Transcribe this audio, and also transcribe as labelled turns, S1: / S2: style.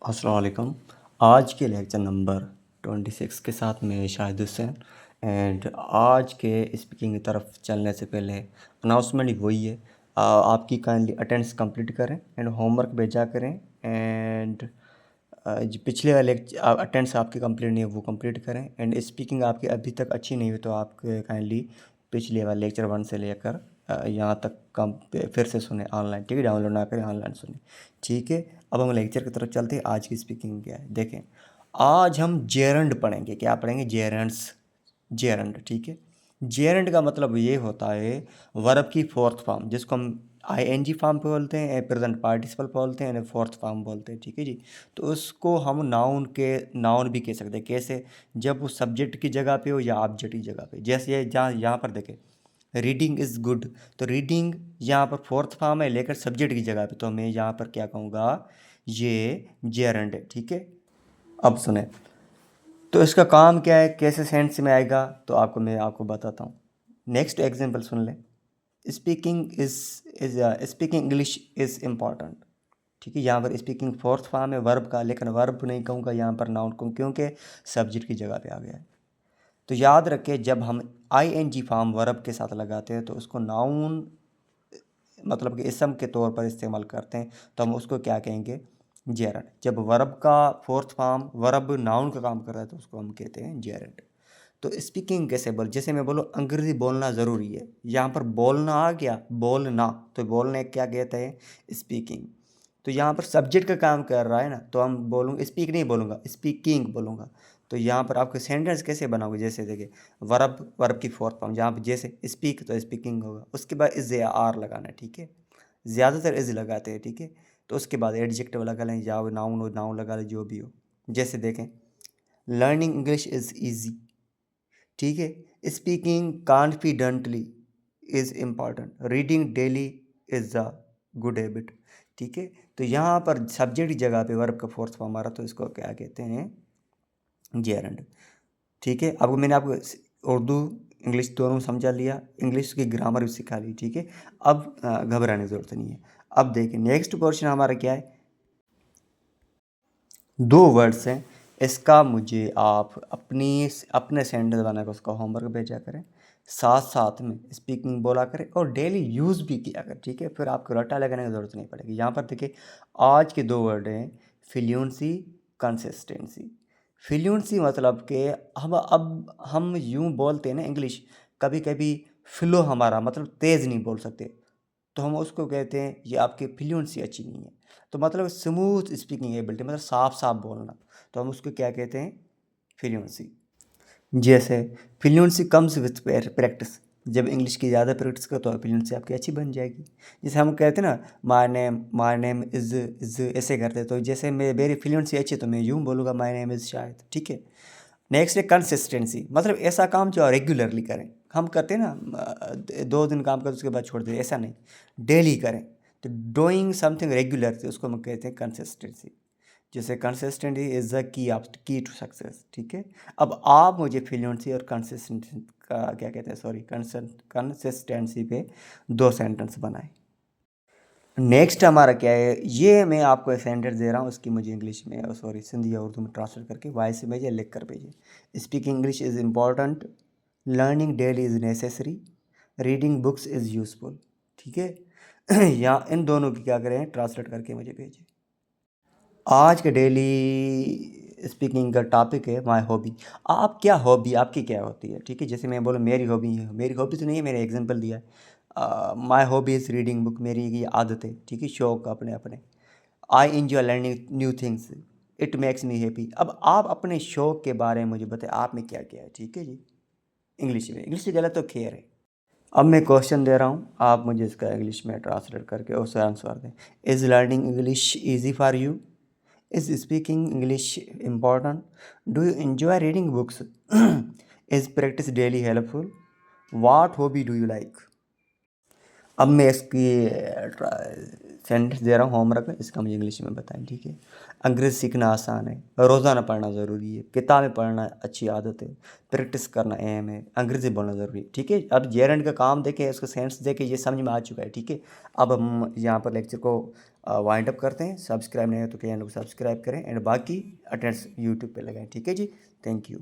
S1: अस्सलाम वालेकुम। आज के लेक्चर नंबर 26 के साथ मैं शाहिद हुसैन एंड आज के स्पीकिंग की तरफ चलने से पहले अनाउंसमेंट वही है। आपकी काइंडली अटेंडेंस कंप्लीट करें एंड होमवर्क भेजा करें एंड जो पिछले वाले अटेंडेंस आपकी कंप्लीट नहीं है वो कंप्लीट करें एंड स्पीकिंग आपकी अभी तक अच्छी नहीं हुई तो आप काइंडली पिछले वाले लेक्चर 1 से लेकर यहाँ तक कम फिर से सुने ऑनलाइन, ठीक है। डाउनलोड ना करें, ऑनलाइन सुने, ठीक है। अब हम लेक्चर की तरफ चलते हैं। आज की स्पीकिंग क्या है देखें। आज हम जेरंड पढ़ेंगे। क्या पढ़ेंगे? जेरंड्स, जेरंड, ठीक है। जेरंड का मतलब ये होता है वर्ब की फोर्थ फॉर्म, जिसको हम आईएनजी फॉर्म पे बोलते हैं, प्रेजेंट पार्टिसिपल बोलते हैं, फोर्थ फॉर्म बोलते हैं, ठीक है जी। तो उसको हम नाउन भी कह सकते हैं। कैसे? जब वो सब्जेक्ट की जगह पे हो या ऑब्जेक्ट की जगह पे। जैसे ये जहाँ यहाँ पर देखें, रीडिंग इज़ गुड, तो रीडिंग यहाँ पर फोर्थ फॉर्म है लेकर सब्जेक्ट की जगह पे, तो मैं यहाँ पर क्या कहूँगा, ये जेरंड है, ठीक है। अब सुने, तो इसका काम क्या है, कैसे सेंस में आएगा, तो मैं आपको बताता हूँ। नेक्स्ट एग्जांपल सुन लें। स्पीकिंग इंग्लिश इज़ इम्पॉर्टेंट, ठीक है। यहाँ पर स्पीकिंग फोर्थ फॉर्म है वर्ब का, लेकिन वर्ब नहीं कहूँगा, यहाँ पर नाउन कहूँ, क्योंकि सब्जेक्ट की जगह पे आ गया है। तो याद रखें, जब हम आईएनजी फॉर्म वर्ब के साथ लगाते हैं तो उसको नाउन मतलब कि इसम के तौर पर इस्तेमाल करते हैं, तो हम उसको क्या कहेंगे? जेरंड। जब वर्ब का फोर्थ फॉर्म वर्ब नाउन का काम कर रहा है तो उसको हम कहते हैं जेरंड। तो स्पीकिंग कैसे बोल, जैसे मैं बोलूँ अंग्रेज़ी बोलना ज़रूरी है, यहाँ पर बोलना आ गया, बोलना, तो बोलने क्या कहते हैं? स्पीकिंग। तो यहाँ पर सब्जेक्ट का काम कर रहा है ना, तो हम बोलूँगा, स्पीक नहीं बोलूँगा, स्पीकिंग बोलूँगा। तो यहाँ पर आपके सेंटेंस कैसे बनाओगे? जैसे देखिए, वर्ब की फोर्थ फॉर्म, जहाँ पर जैसे स्पीक तो स्पीकिंग होगा, उसके बाद इज़ या आर लगाना है, ठीक है। ज़्यादातर इज़ लगाते हैं, ठीक है। तो उसके बाद एडजेक्टिव लगा लें, या नाउन हो नाउन लगा लें, जो भी हो। जैसे देखें, लर्निंग इंग्लिश इज़ ईजी, ठीक है। Speaking confidently is important, reading daily is a good habit, ठीक है। तो यहाँ पर सब्जेक्ट की जगह पे वर्ब का फोर्थ फॉर्म आ रहा, तो इसको क्या कहते हैं? जेरंड, ठीक है। अब मैंने आपको उर्दू इंग्लिश दोनों समझा लिया, इंग्लिश की ग्रामर भी सिखा ली, ठीक है। अब घबराने की ज़रूरत नहीं है। अब देखिए, नेक्स्ट क्वेश्चन हमारा क्या है। दो वर्ड्स हैं, इसका मुझे आप अपने सेंटेंस बनाकर उसका होमवर्क भेजा करें, साथ साथ में स्पीकिंग बोला करें और डेली यूज़ भी किया करें, ठीक है। फिर आपको रट्टा लगाने की ज़रूरत नहीं पड़ेगी। यहाँ पर देखिए, आज के दो वर्ड हैं, फ्लुएंसी, कंसिस्टेंसी। फ्लुएंसी मतलब कि हम यूँ बोलते हैं ना इंग्लिश, कभी कभी फ्लो हमारा मतलब तेज़ नहीं बोल सकते, तो हम उसको कहते हैं ये आपकी फ्लुएंसी अच्छी नहीं है। तो मतलब स्मूथ स्पीकिंग एबिलिटी, मतलब साफ साफ बोलना, तो हम उसको क्या कहते हैं? फ्लुएंसी। जैसे फ्लुएंसी कम्स विथ प्रैक्टिस, जब इंग्लिश की ज़्यादा प्रैक्टिस करो तो फ्लुएंसी आपकी अच्छी बन जाएगी। जैसे हम कहते हैं ना, माय नेम इज़ ऐसे करते, तो जैसे मेरी फ्लुएंसी अच्छी तो मैं यूँ बोलूँगा माय नेम इज़ शायद, ठीक है। नेक्स्ट है कंसिस्टेंसी, मतलब ऐसा काम जो रेगुलरली करें। हम करते हैं ना 2 दिन काम करते उसके बाद छोड़ देते, ऐसा नहीं, डेली करें। तो डूइंग समथिंग रेगुलर, उसको हम कहते हैं कंसिस्टेंसी। जैसे consistency is the key to success, ठीक है। अब आप मुझे फ्लुएंसी और कंसिस्टेंसी का क्या कहते हैं, सॉरी, कंसिस्टेंसी पे 2 सेंटेंस बनाए। नेक्स्ट हमारा क्या है, ये मैं आपको सेंटेंस दे रहा हूँ, उसकी मुझे इंग्लिश में सॉरी सिंधी या उर्दू में ट्रांसलेट करके वॉइस भेजिए, लिख कर भेजिए। Speaking English is important, learning daily is necessary, reading books is useful, ठीक है। या इन दोनों की क्या करें, ट्रांसलेट करके मुझे भेजिए। आज के डेली स्पीकिंग का टॉपिक है माय हॉबी। आप क्या हॉबी आपकी क्या होती है, ठीक है। जैसे मैं बोलूँ मेरी हॉबी है, मेरी हॉबी तो नहीं है, मैंने एग्जांपल दिया है। My hobby is reading book, मेरी ये आदत है, ठीक है, शौक अपने अपने। I enjoy learning new things, it makes me happy. अब आप अपने शौक के बारे में मुझे बताएं, आप में क्या क्या है, ठीक है जी। इंग्लिश में, इंग्लिश गलत तो खैर है। अब मैं क्वेश्चन दे रहा हूँ, आप मुझे इसका इंग्लिश में ट्रांसलेट करके उसे आंसर दें। Is learning English easy for you? Is speaking English important? Do you enjoy reading books? Is practice daily helpful? What hobby do you like? अब मैं इसकी सेंटेंस दे रहा हूँ होमवर्क, इसका मुझे इंग्लिश में बताएं, ठीक है। अंग्रेज़ी सीखना आसान है, रोज़ाना पढ़ना ज़रूरी है, किताबें पढ़ना अच्छी आदत है, प्रैक्टिस करना अहम है, अंग्रेज़ी बोलना ज़रूरी है, ठीक है। अब जेआरएन का काम देखें, उसका सेंस देखें, ये समझ में आ चुका है, ठीक है। अब हम यहाँ पर लेक्चर को वाइंड अप करते हैं। सब्सक्राइब नहीं है तो चैनल को सब्सक्राइब करें एंड बाकी अटेंडेंस यूट्यूब पे लगाएं, ठीक है जी। Thank you.